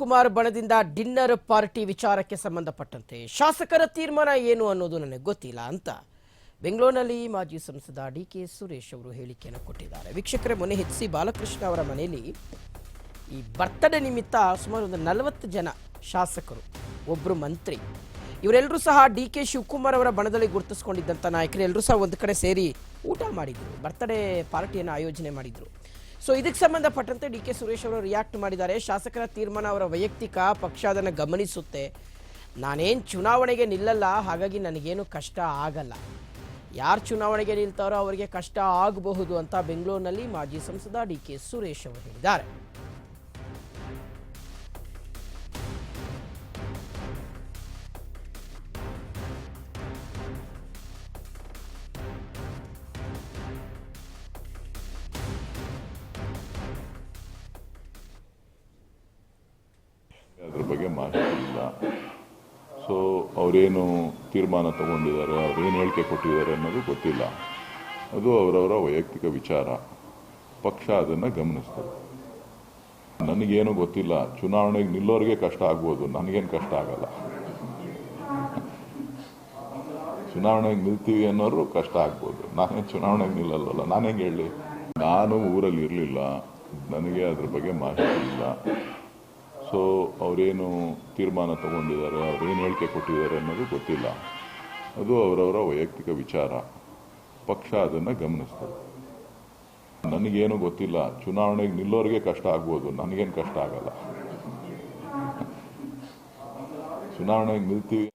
Shivakumar ಬಣದಿಂದ dinner party ವಿಚಾರಕ್ಕೆ ಸಂಬಂಧಪಟ್ಟಂತೆ ಶಾಸಕರ ತೀರ್ಮಾನ ಏನು ಅನ್ನೋದು ನನಗೆ ಗೊತ್ತಿಲ್ಲ ಅಂತ ಬೆಂಗಳೂರಿನಲ್ಲಿ ಮಾಜಿ ಸಂಸದ ಡಿಕೆ ಸುರೇಶ್ ಅವರು ಹೇಳಿಕೆಯನ್ನು ಕೊಟ್ಟಿದ್ದಾರೆ. ವೀಕ್ಷಕರೇ, ಮೊನ್ನೆ ಎಚ್.ಸಿ. ಬಾಲಕೃಷ್ಣ ಅವರ ಮನೆಯಲ್ಲಿ ಈ ಬರ್ತ್ಡೇ ನಿಮಿತ್ತ ಸುಮಾರು 40 ಜನ ಶಾಸಕರು, ಒಬ್ಬರು ಮಂತ್ರಿ, ಇವರೆಲ್ಲರೂ ಸಹ ಡಿಕೆ ಶಿವಕುಮಾರ್ ಅವರ ಬಣದಲ್ಲಿ ಗುರುತಿಸಿಕೊಂಡಿದ್ದಂಥ ನಾಯಕರು ಎಲ್ಲರೂ ಸಹ ಒಂದು ಕಡೆ ಸೇರಿ ಊಟ ಮಾಡಿದ್ರು, ಬರ್ತ್ಡೇ ಪಾರ್ಟಿಯನ್ನು ಆಯೋಜನೆ ಮಾಡಿದ್ರು. ಸೊ ಇದಕ್ಕೆ ಸಂಬಂಧಪಟ್ಟಂತೆ ಡಿಕೆ ಸುರೇಶ್ ಅವರು ರಿಯಾಕ್ಟ್ ಮಾಡಿದ್ದಾರೆ. ಶಾಸಕರ ತೀರ್ಮಾನ ಅವರ ವೈಯಕ್ತಿಕ, ಪಕ್ಷ ಅದನ್ನು ಗಮನಿಸುತ್ತೆ. ನಾನೇನು ಚುನಾವಣೆಗೆ ನಿಲ್ಲಲ್ಲ, ಹಾಗಾಗಿ ನನಗೇನು ಕಷ್ಟ ಆಗಲ್ಲ. ಯಾರು ಚುನಾವಣೆಗೆ ನಿಲ್ತಾರೋ ಅವರಿಗೆ ಕಷ್ಟ ಆಗಬಹುದು ಅಂತ ಬೆಂಗಳೂರಿನಲ್ಲಿ ಮಾಜಿ ಸಂಸದ ಡಿಕೆ ಸುರೇಶ್ ಅವರು ಹೇಳಿದ್ದಾರೆ. ಅದ್ರ ಬಗ್ಗೆ ಮಾಹಿತಿ ಇಲ್ಲ. ಸೊ ಅವರೇನು ತೀರ್ಮಾನ ತಗೊಂಡಿದ್ದಾರೆ, ಅವ್ರೇನು ಹೇಳಿಕೆ ಕೊಟ್ಟಿದ್ದಾರೆ ಅನ್ನೋದು ಗೊತ್ತಿಲ್ಲ. ಅದು ಅವರವರ ವೈಯಕ್ತಿಕ ವಿಚಾರ, ಪಕ್ಷ ಅದನ್ನು ಗಮನಿಸ್ತದೆ. ನನಗೇನು ಗೊತ್ತಿಲ್ಲ. ಚುನಾವಣೆಗೆ ನಿಲ್ಲೋರಿಗೆ ಕಷ್ಟ ಆಗ್ಬೋದು, ನನಗೇನು ಕಷ್ಟ ಆಗಲ್ಲ. ಚುನಾವಣೆಗೆ ನಿಲ್ತೀವಿ ಅನ್ನೋರು ಕಷ್ಟ ಆಗ್ಬೋದು, ನಾನೇನು ಚುನಾವಣೆಗೆ ನಿಲ್ಲಲ್ವಲ್ಲ, ನಾನು ಹೆಂಗೆ ಹೇಳಿ. ನಾನು ಊರಲ್ಲಿ ಇರಲಿಲ್ಲ, ನನಗೆ ಅದ್ರ ಬಗ್ಗೆ ಮಾಹಿತಿ ಇಲ್ಲ. ಸೊ ಅವರೇನು ತೀರ್ಮಾನ ತಗೊಂಡಿದ್ದಾರೆ, ಅವ್ರೇನು ಹೇಳಿಕೆ ಕೊಟ್ಟಿದ್ದಾರೆ ಅನ್ನೋದು ಗೊತ್ತಿಲ್ಲ. ಅದು ಅವರವರ ವೈಯಕ್ತಿಕ ವಿಚಾರ, ಪಕ್ಷ ಅದನ್ನು ಗಮನಿಸ್ತದೆ. ನನಗೇನು ಗೊತ್ತಿಲ್ಲ. ಚುನಾವಣೆಗೆ ನಿಲ್ಲೋರಿಗೆ ಕಷ್ಟ ಆಗ್ಬೋದು, ನನಗೇನು ಕಷ್ಟ ಆಗಲ್ಲ. ಚುನಾವಣೆಗೆ ನಿಲ್ತೀವಿ